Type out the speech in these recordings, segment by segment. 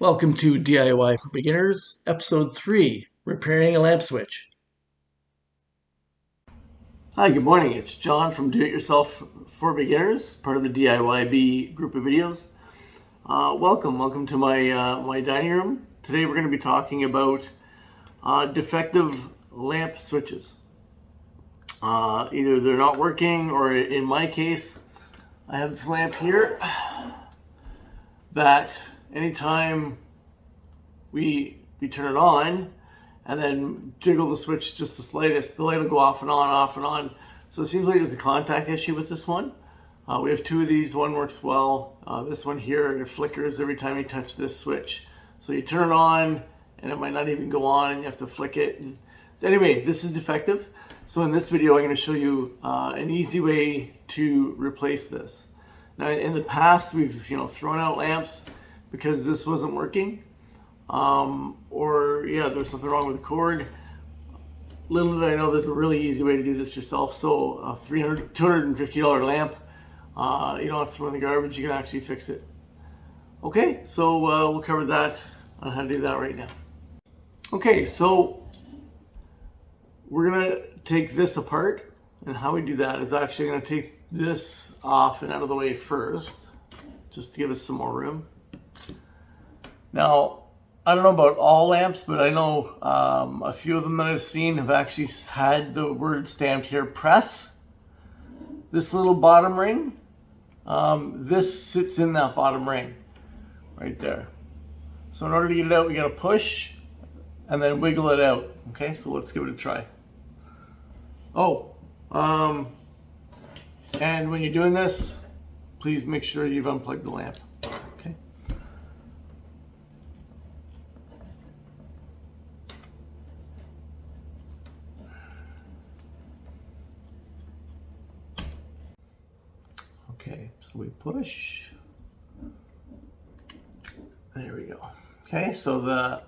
Welcome to DIY for Beginners, Episode 3, Repairing a Lamp Switch. Hi, good morning. It's John from Do It Yourself for Beginners, part of the DIYB group of videos. Welcome to my dining room. Today we're going to be talking about defective lamp switches. Either they're not working, or in my case, I have this lamp here that anytime we turn it on and then jiggle the switch just the slightest, the light will go off and on. So it seems like there's a contact issue with this one. We have two of these. One works well. This one here, it flickers every time you touch this switch. So you turn it on and it might not even go on, and you have to flick it. So anyway, this is defective. So in this video, I'm going to show you an easy way to replace this. Now, in the past, we've thrown out lamps because this wasn't working, or there's something wrong with the cord. Little did I know there's a really easy way to do this yourself. So a $250 lamp, you don't have to throw in the garbage. You can actually fix it. Okay, so we'll cover that on how to do that right now. Okay, so we're gonna take this apart, and how we do that is actually gonna take this off and out of the way first, just to give us some more room. Now, I don't know about all lamps, but I know a few of them that I've seen have actually had the word stamped here, press. This little bottom ring, this sits in that bottom ring right there. So in order to get it out, we gotta push and then wiggle it out. Okay, so let's give it a try. And when you're doing this, please make sure you've unplugged the lamp. Okay. Okay, so we push. There we go. Okay, so the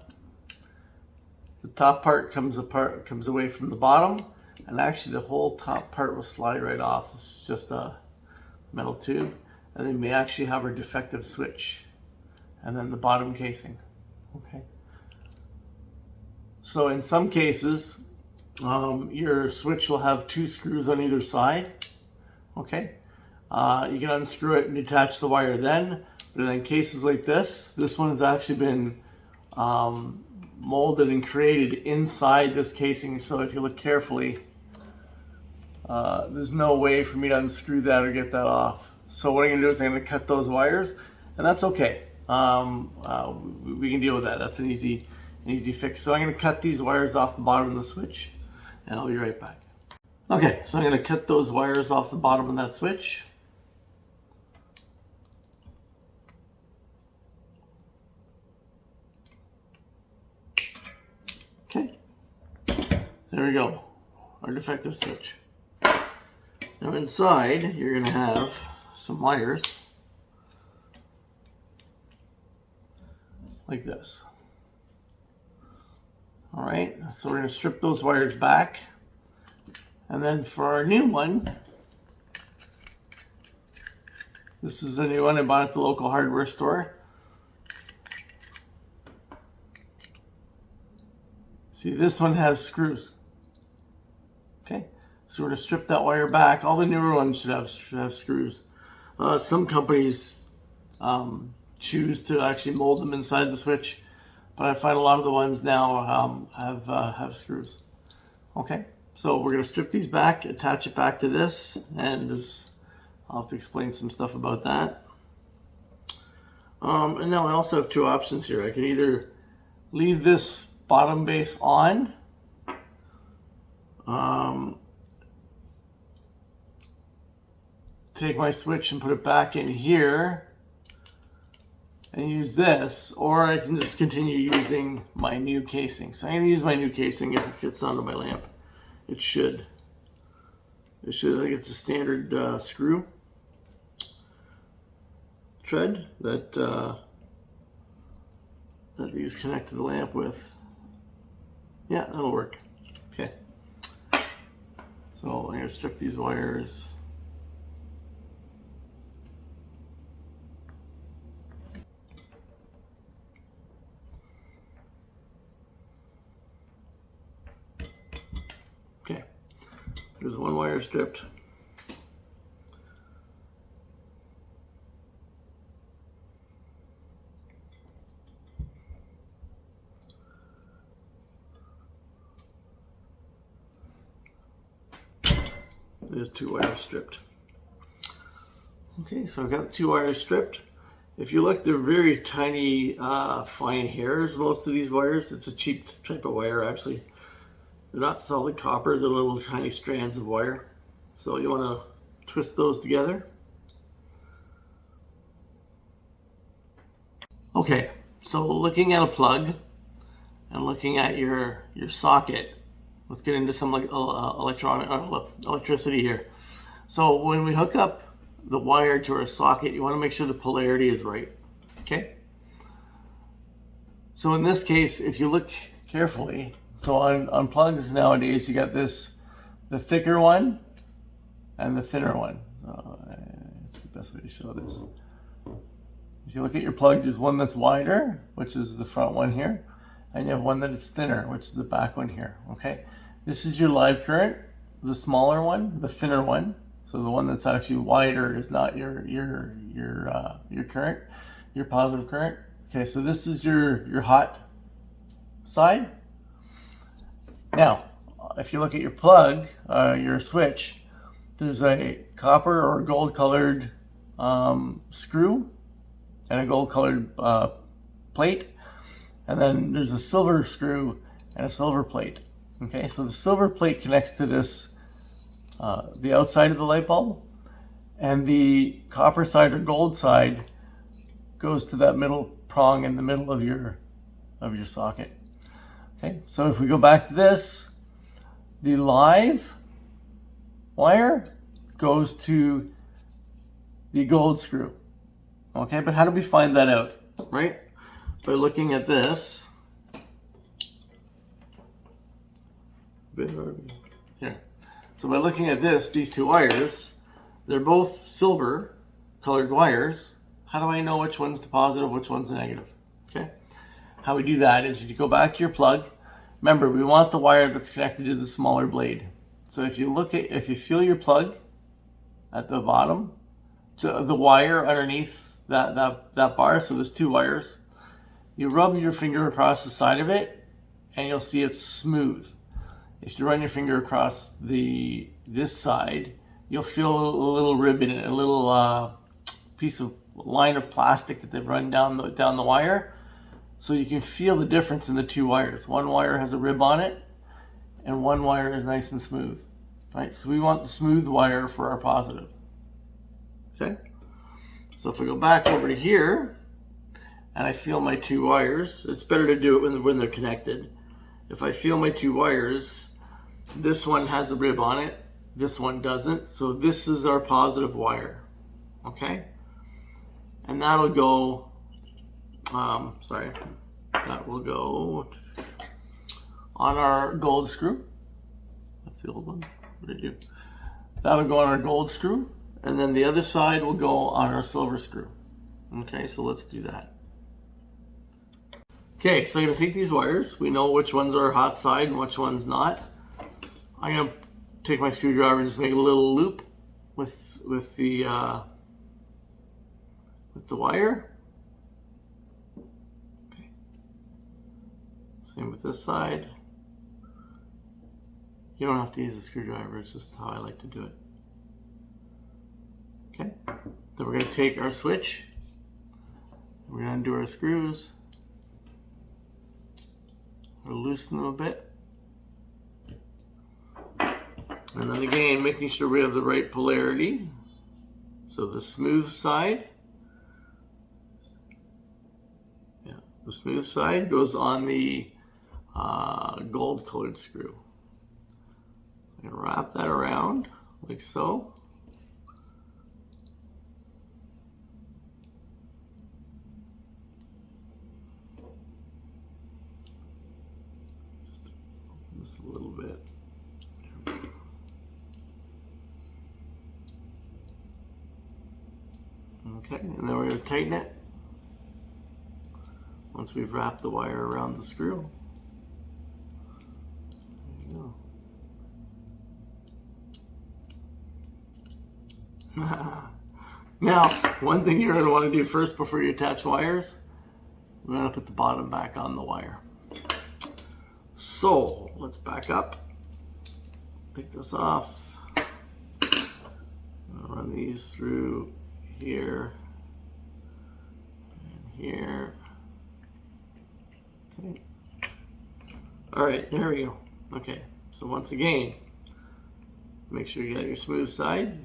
top part comes away from the bottom, and actually the whole top part will slide right off. This is just a metal tube, and then we actually have our defective switch, and then the bottom casing. Okay. So in some cases, your switch will have two screws on either side. Okay. You can unscrew it and detach the wire then, but in cases like this one has actually been molded and created inside this casing. So if you look carefully, there's no way for me to unscrew that or get that off. So what I'm going to do is I'm going to cut those wires, and that's okay. We can deal with that. That's an easy fix. So I'm going to cut these wires off the bottom of the switch, and I'll be right back. Okay, so I'm going to cut those wires off the bottom of that switch. Okay, there we go, our defective switch. Now inside, you're going to have some wires like this. All right, so we're going to strip those wires back. And then for our new one, this is a new one I bought at the local hardware store. See, this one has screws. Okay, so we're going to strip that wire back. All the newer ones should have screws. Some companies choose to actually mold them inside the switch, but I find a lot of the ones now have screws. Okay, so we're going to strip these back, attach it back to this, and I'll have to explain some stuff about that. And now I also have two options here. I can either leave this bottom base on, take my switch and put it back in here and use this, or I can just continue using my new casing. So I'm going to use my new casing if it fits onto my lamp. It should. I think it's a standard screw thread that these connect to the lamp with. Yeah, that'll work. Okay. So I'm going to strip these wires. There's one wire stripped. There's 2 wires stripped. Okay, so I've got 2 wires stripped. If you look, they're very tiny, fine hairs, most of these wires. It's a cheap type of wire, actually. They're not solid copper, they're little tiny strands of wire. So you want to twist those together. Okay, so looking at a plug and looking at your socket, let's get into some electricity here. So when we hook up the wire to our socket, you want to make sure the polarity is right. Okay? So in this case, if you look carefully, so on plugs nowadays, you got the thicker one and the thinner one. It's the best way to show this. If you look at your plug, there's one that's wider, which is the front one here, and you have one that is thinner, which is the back one here. Okay, this is your live current, the smaller one, the thinner one. So the one that's actually wider is not your current, your positive current. Okay, so this is your hot side. Now, if you look at your plug, your switch, there's a copper or gold colored screw and a gold colored plate, and then there's a silver screw and a silver plate. Okay, so the silver plate connects to this, the outside of the light bulb, and the copper side or gold side goes to that middle prong in the middle of your socket. Okay, so if we go back to this, the live wire goes to the gold screw. Okay, but how do we find that out, right? By looking at this. Here. So by looking at this, these 2 wires, they're both silver colored wires. How do I know which one's the positive, which one's the negative? Okay. How we do that is if you go back to your plug, remember we want the wire that's connected to the smaller blade. So if you feel your plug at the bottom, to the wire underneath that bar, so there's 2 wires, you rub your finger across the side of it and you'll see it's smooth. If you run your finger across this side, you'll feel a little rib in it, a little piece of line of plastic that they've run down the wire. So you can feel the difference in the 2 wires. One wire has a rib on it and one wire is nice and smooth. Right? So we want the smooth wire for our positive. Okay? So if I go back over to here and I feel my 2 wires, it's better to do it when they're connected. If I feel my 2 wires, this one has a rib on it, this one doesn't. So this is our positive wire. Okay? And that'll go, that will go on our gold screw. That's the old one. What did I do? That'll go on our gold screw, and then the other side will go on our silver screw. Okay, so let's do that. Okay, so I'm going to take these wires. We know which ones are hot side and which one's not. I'm going to take my screwdriver and just make a little loop with the wire. Okay. Same with this side. You don't have to use a screwdriver, it's just how I like to do it. Okay, then we're going to take our switch, we're going to undo our screws, we'll loosen them a bit, and then again making sure we have the right polarity. So the smooth side, the smooth side goes on the gold colored screw. I'm going to wrap that around like so. Just a little bit. Okay, and then we're going to tighten it once we've wrapped the wire around the screw. There you go. Now, one thing you're going to want to do first before you attach wires, we're going to put the bottom back on the wire. So let's back up, take this off, I'll run these through here and here. Okay. All right, there we go. Okay, so once again, make sure you got your smooth side.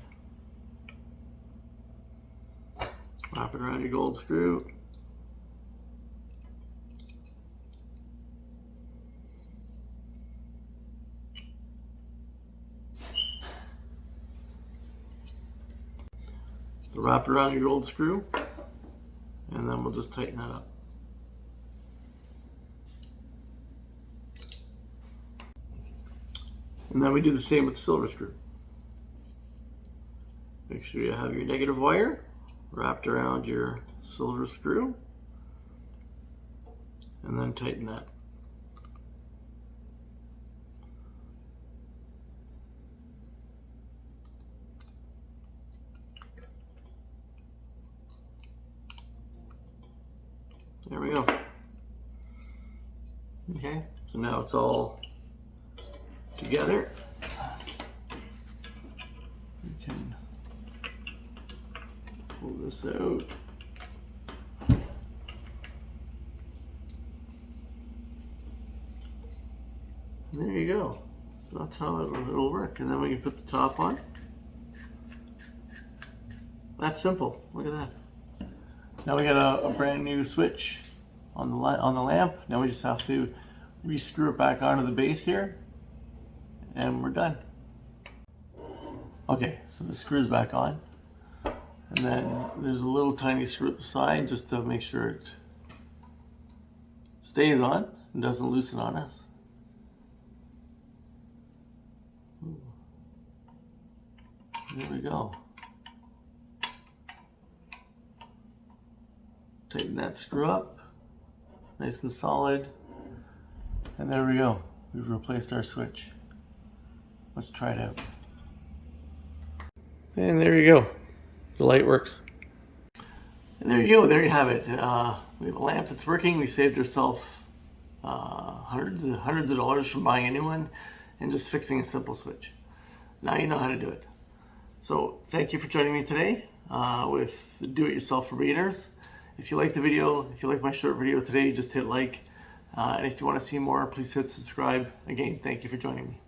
Wrap it around your gold screw. So wrap it around your gold screw, and then we'll just tighten that up. And then we do the same with the silver screw. Make sure you have your negative wire wrapped around your silver screw, and then tighten that. There we go. Okay, so now it's all together. You can pull this out. And there you go. So that's how it'll work. And then we can put the top on. That's simple. Look at that. Now we got a brand new switch on the lamp. Now we just have to re-screw it back onto the base here, and we're done. Okay, so the screw's back on, and then there's a little tiny screw at the side just to make sure it stays on and doesn't loosen on us. There we go. Tighten that screw up, nice and solid, and there we go. We've replaced our switch. Let's try it out. And there you go. The light works. And there you go. There you have it. We have a lamp that's working. We saved ourselves hundreds of dollars from buying a new one and just fixing a simple switch. Now you know how to do it. So thank you for joining me today with Do-It-Yourself for Beginners. If you like the video, if you like my short video today, just hit like. And if you want to see more, please hit subscribe. Again, thank you for joining me.